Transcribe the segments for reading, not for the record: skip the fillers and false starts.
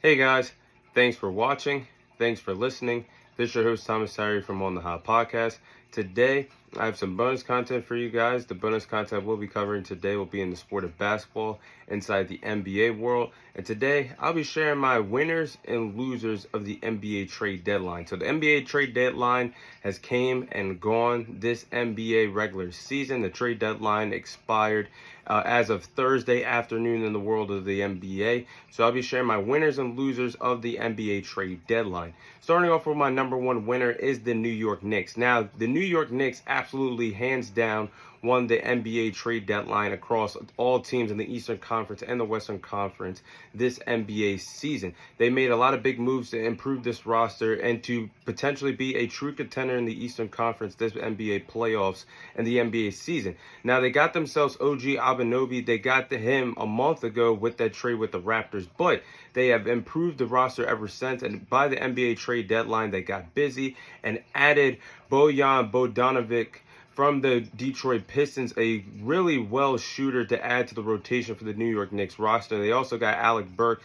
Hey guys, thanks for watching. Thanks for listening. This is your host Thomas Tyree from On the Hot Podcast. Today, I have some bonus content for you guys. The bonus content we'll be covering today will be in the sport of basketball inside the NBA world. And today, I'll be sharing my winners and losers of the NBA trade deadline. So the NBA trade deadline has came and gone this NBA regular season. The trade deadline expired as of Thursday afternoon in the world of the NBA. So I'll be sharing my winners and losers of the NBA trade deadline. Starting off with my number one winner is the New York Knicks. Now, the New York Knicks absolutely hands down won the NBA trade deadline across all teams in the Eastern Conference and the Western Conference this NBA season. They made a lot of big moves to improve this roster and to potentially be a true contender in the Eastern Conference this NBA playoffs and the NBA season. Now, they got themselves OG Anunoby. They got to him a month ago with that trade with the Raptors, but they have improved the roster ever since. And by the NBA trade deadline, they got busy and added Bojan Bogdanovic from the Detroit Pistons, a really well shooter to add to the rotation for the New York Knicks roster. They also got Alec Burks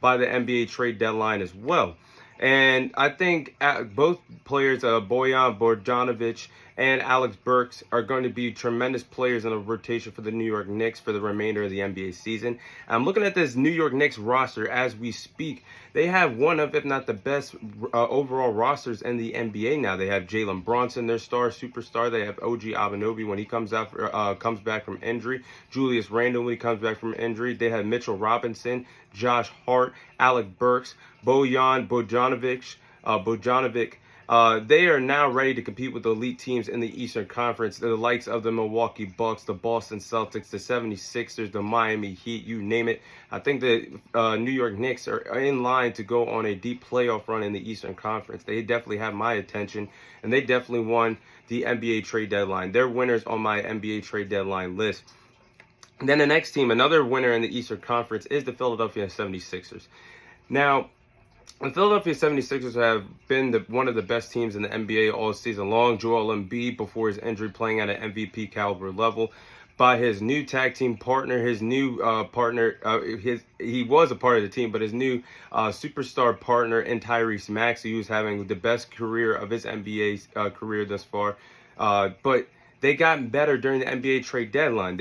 by the NBA trade deadline as well. And I think both players, Bojan Bogdanovic and Alex Burks, are going to be tremendous players in the rotation for the New York Knicks for the remainder of the NBA season. I'm looking at this New York Knicks roster as we speak. They have one of, if not the best, overall rosters in the NBA now. They have Jalen Brunson, their superstar. They have OG Anunoby when he comes back from injury. Julius Randle when he comes back from injury. They have Mitchell Robinson, Josh Hart, Alec Burks, Bojan Bogdanovic. They are now ready to compete with the elite teams in the Eastern Conference, the likes of the Milwaukee Bucks, the Boston Celtics, the 76ers, the Miami Heat, you name it. I think the New York Knicks are in line to go on a deep playoff run in the Eastern Conference. They definitely have my attention, and they definitely won the NBA trade deadline. They're winners on my NBA trade deadline list. And then the next team, another winner in the Eastern Conference, is the Philadelphia 76ers. Now, the Philadelphia 76ers have been one of the best teams in the NBA all season long. Joel Embiid, before his injury, playing at an MVP caliber level. By his new tag team partner, he was a part of the team, but his new superstar partner in Tyrese Maxey, who's having the best career of his NBA career thus far. But they got better during the NBA trade deadline.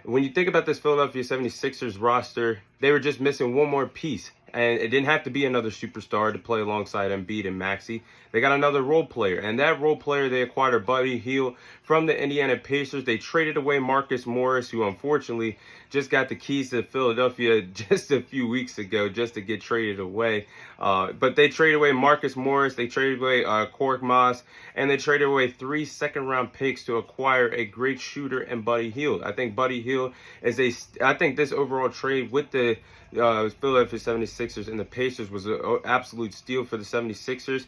When you think about this Philadelphia 76ers roster, they were just missing one more piece. And it didn't have to be another superstar to play alongside Embiid and Maxey. They got another role player. And that role player, they acquired Buddy Hield from the Indiana Pacers. They traded away Marcus Morris, who unfortunately just got the keys to Philadelphia just a few weeks ago just to get traded away. But they traded away Marcus Morris. They traded away Korkmaz. And they traded away 3 second-round picks to acquire a great shooter in Buddy Hield. I think Buddy Hield I think this overall trade with the Philadelphia 76ers and the Pacers was an absolute steal for the 76ers.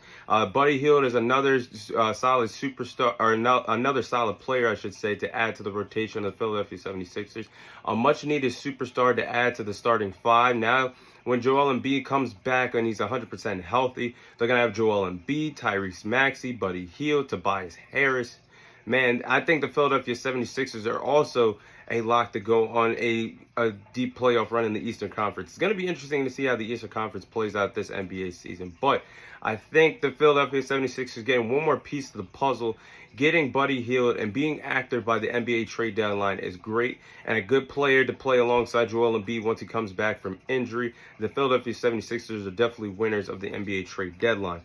Buddy Hield is another solid superstar, or another solid player, I should say, to add to the rotation of the Philadelphia 76ers. A much-needed superstar to add to the starting five. Now, when Joel Embiid comes back and he's 100% healthy, they're going to have Joel Embiid, Tyrese Maxey, Buddy Hield, Tobias Harris. Man, I think the Philadelphia 76ers are also a lock to go on a deep playoff run in the Eastern Conference. It's going to be interesting to see how the Eastern Conference plays out this NBA season. But I think the Philadelphia 76ers getting one more piece to the puzzle, getting Buddy Hield and being active by the NBA trade deadline is great, and a good player to play alongside Joel Embiid once he comes back from injury. The Philadelphia 76ers are definitely winners of the NBA trade deadline.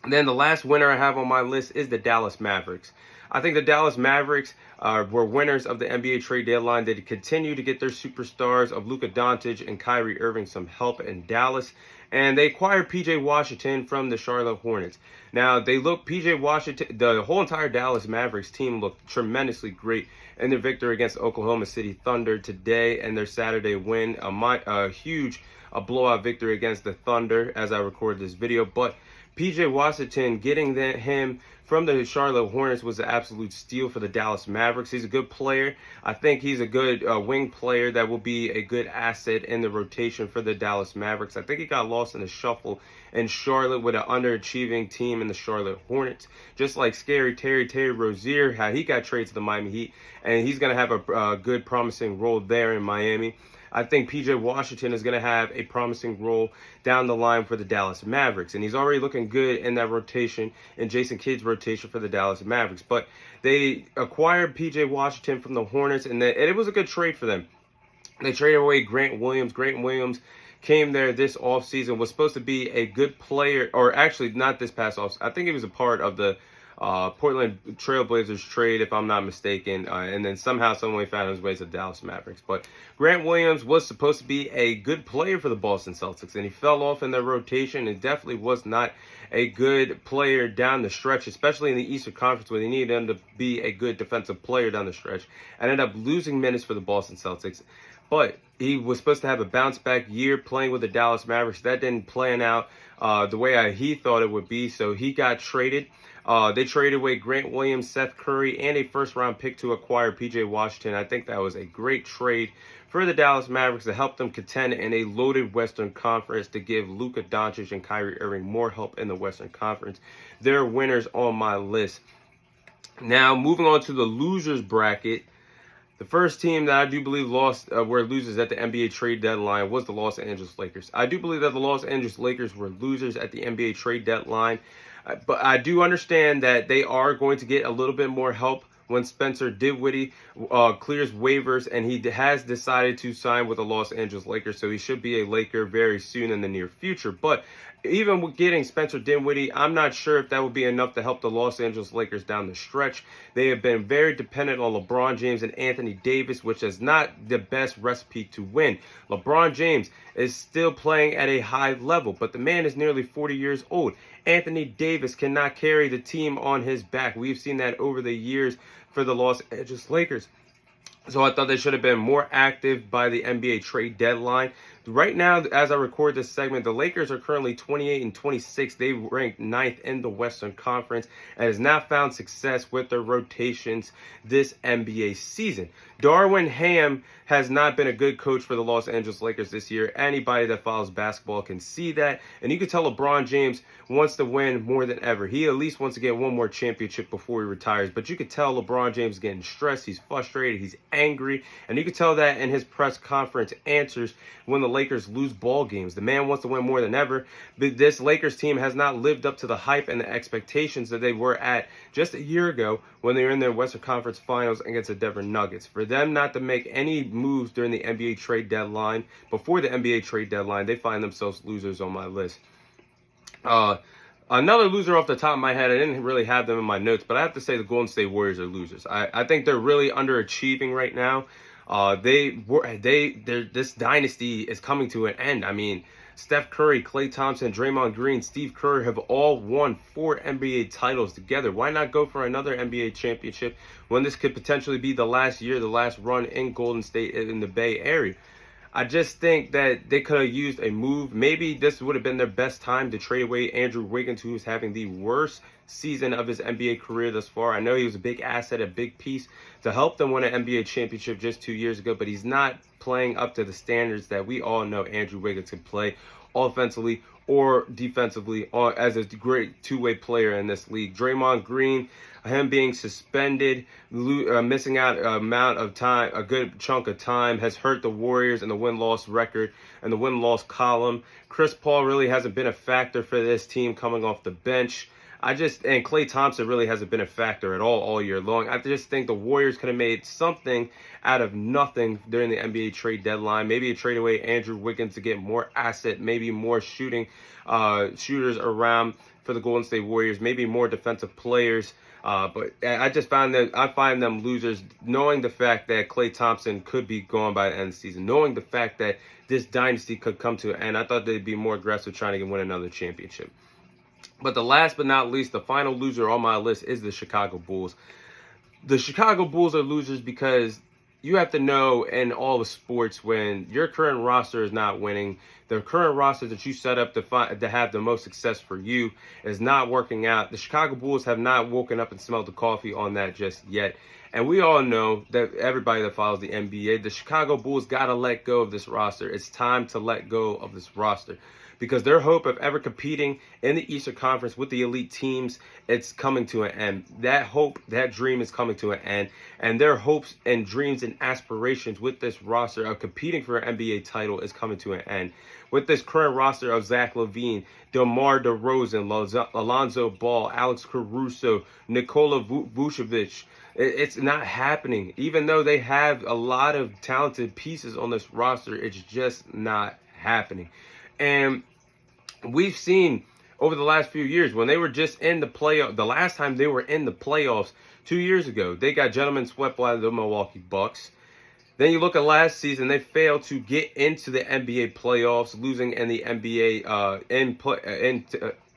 And then the last winner I have on my list is the Dallas Mavericks. I think the Dallas Mavericks were winners of the NBA trade deadline. They continue to get their superstars of Luka Doncic and Kyrie Irving some help in Dallas. And they acquired P.J. Washington from the Charlotte Hornets. Now, P.J. Washington, the whole entire Dallas Mavericks team looked tremendously great in their victory against Oklahoma City Thunder today and their Saturday win. A huge blowout victory against the Thunder as I record this video. But P.J. Washington, getting him from the Charlotte Hornets was an absolute steal for the Dallas Mavericks. He's a good player. I think he's a good wing player that will be a good asset in the rotation for the Dallas Mavericks. I think he got lost in the shuffle in Charlotte with an underachieving team in the Charlotte Hornets. Just like Scary Terry Rozier, how he got traded to the Miami Heat, and he's going to have a good, promising role there in Miami. I think PJ Washington is going to have a promising role down the line for the Dallas Mavericks. And he's already looking good in that rotation, in Jason Kidd's rotation for the Dallas Mavericks. But they acquired PJ Washington from the Hornets, and it was a good trade for them. They traded away Grant Williams. Grant Williams came there this offseason, was supposed to be a good player, or actually not this past offseason. I think he was a part of the Portland Trailblazers trade, if I'm not mistaken, and then somehow, some way found his way to the Dallas Mavericks. But Grant Williams was supposed to be a good player for the Boston Celtics, and he fell off in their rotation and definitely was not a good player down the stretch, especially in the Eastern Conference where they needed him to be a good defensive player down the stretch. And ended up losing minutes for the Boston Celtics. But he was supposed to have a bounce back year playing with the Dallas Mavericks. That didn't plan out the way he thought it would be. So he got traded. They traded away Grant Williams, Seth Curry, and a first-round pick to acquire P.J. Washington. I think that was a great trade for the Dallas Mavericks to help them contend in a loaded Western Conference, to give Luka Doncic and Kyrie Irving more help in the Western Conference. They're winners on my list. Now, moving on to the losers bracket. The first team that I do believe were losers at the NBA trade deadline was the Los Angeles Lakers. I do believe that the Los Angeles Lakers were losers at the NBA trade deadline. But I do understand that they are going to get a little bit more help when Spencer Dinwiddie clears waivers, and he has decided to sign with the Los Angeles Lakers, so he should be a Laker very soon in the near future. But even with getting Spencer Dinwiddie, I'm not sure if that would be enough to help the Los Angeles Lakers down the stretch. They have been very dependent on LeBron James and Anthony Davis, which is not the best recipe to win. LeBron James is still playing at a high level, but the man is nearly 40 years old. Anthony Davis cannot carry the team on his back. We've seen that over the years for the Los Angeles Lakers. So I thought they should have been more active by the NBA trade deadline. Right now, as I record this segment, the Lakers are currently 28-26. They ranked 9th in the Western Conference and has not found success with their rotations this NBA season. Darvin Ham has not been a good coach for the Los Angeles Lakers this year. Anybody that follows basketball can see that. And you can tell LeBron James wants to win more than ever. He at least wants to get one more championship before he retires. But you could tell LeBron James is getting stressed. He's frustrated. He's angry. And you could tell that in his press conference answers when the Lakers lose ball games. The man wants to win more than ever. But this Lakers team has not lived up to the hype and the expectations that they were at just a year ago when they were in their Western Conference Finals against the Denver Nuggets. For them not to make any moves during the NBA trade deadline, before the NBA trade deadline, they find themselves losers on my list. Another loser off the top of my head, I didn't really have them in my notes, but I have to say the Golden State Warriors are losers. I think they're really underachieving right now. This dynasty is coming to an end. I mean, Steph Curry, Klay Thompson, Draymond Green, Steve Kerr have all won 4 NBA titles together. Why not go for another NBA championship when this could potentially be the last year, the last run in Golden State in the Bay Area? I just think that they could have used a move. Maybe this would have been their best time to trade away Andrew Wiggins, who is having the worst season of his NBA career thus far. I know he was a big asset, a big piece to help them win an NBA championship just 2 years ago, but he's not playing up to the standards that we all know Andrew Wiggins can play offensively or defensively as a great two-way player in this league. Draymond Green, him being suspended, missing out amount of time, a good chunk of time, has hurt the Warriors in the win-loss record and the win-loss column. Chris Paul really hasn't been a factor for this team coming off the bench. And Klay Thompson really hasn't been a factor at all year long. I just think the Warriors could have made something out of nothing during the NBA trade deadline. Maybe a trade away Andrew Wiggins to get more asset, maybe more shooters around for the Golden State Warriors, maybe more defensive players. But I find them losers, knowing the fact that Klay Thompson could be gone by the end of the season, knowing the fact that this dynasty could come to an end. I thought they'd be more aggressive trying to win another championship. But the last but not least, the final loser on my list is the Chicago Bulls. The Chicago Bulls are losers because you have to know in all the sports, when your current roster is not winning, the current roster that you set up to have the most success for you is not working out. The Chicago Bulls have not woken up and smelled the coffee on that just yet. And we all know that everybody that follows the NBA, the Chicago Bulls got to let go of this roster. It's time to let go of this roster, because their hope of ever competing in the Eastern Conference with the elite teams, it's coming to an end. That hope, that dream is coming to an end. And their hopes and dreams and aspirations with this roster of competing for an NBA title is coming to an end. With this current roster of Zach LaVine, DeMar DeRozan, Alonzo Ball, Alex Caruso, Nikola Vucevic, it's not happening. Even though they have a lot of talented pieces on this roster, it's just not happening. And we've seen over the last few years, when they were just in the playoff, the last time they were in the playoffs 2 years ago, they got gentlemen swept by the Milwaukee Bucks. Then you look at last season, they failed to get into the NBA playoffs, losing in the NBA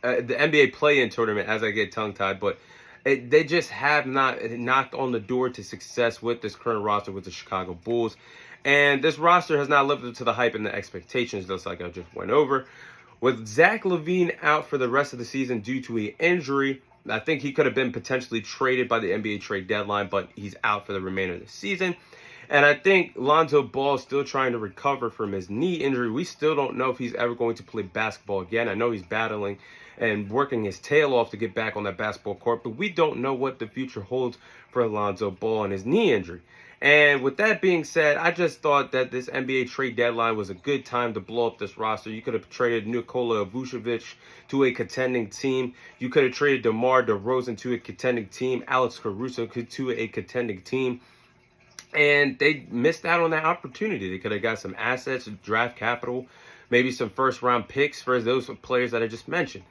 the NBA play-in tournament, as I get tongue-tied. But they just have not knocked on the door to success with this current roster with the Chicago Bulls. And this roster has not lived up to the hype and the expectations, just like I just went over. With Zach LaVine out for the rest of the season due to an injury, I think he could have been potentially traded by the NBA trade deadline, but he's out for the remainder of the season. And I think Lonzo Ball is still trying to recover from his knee injury. We still don't know if he's ever going to play basketball again. I know he's battling and working his tail off to get back on that basketball court, but we don't know what the future holds for Lonzo Ball and his knee injury. And with that being said, I just thought that this NBA trade deadline was a good time to blow up this roster. You could have traded Nikola Vucevic to a contending team. You could have traded DeMar DeRozan to a contending team. Alex Caruso to a contending team. And they missed out on that opportunity. They could have got some assets, draft capital, maybe some first-round picks for those players that I just mentioned.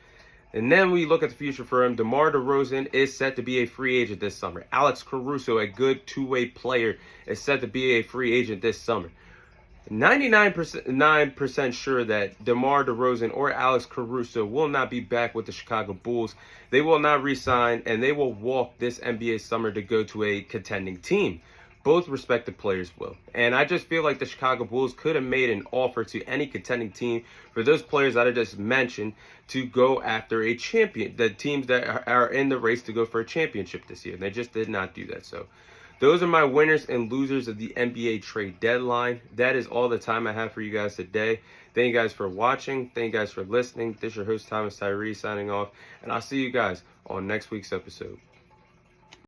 And then we look at the future for him. DeMar DeRozan is set to be a free agent this summer. Alex Caruso, a good two-way player, is set to be a free agent this summer. 99% sure that DeMar DeRozan or Alex Caruso will not be back with the Chicago Bulls. They will not re-sign, and they will walk this NBA summer to go to a contending team. Both respective players will. And I just feel like the Chicago Bulls could have made an offer to any contending team for those players that I just mentioned to go after a champion, the teams that are in the race to go for a championship this year. And they just did not do that. So those are my winners and losers of the NBA trade deadline. That is all the time I have for you guys today. Thank you guys for watching. Thank you guys for listening. This is your host, Thomas Tyree, signing off. And I'll see you guys on next week's episode.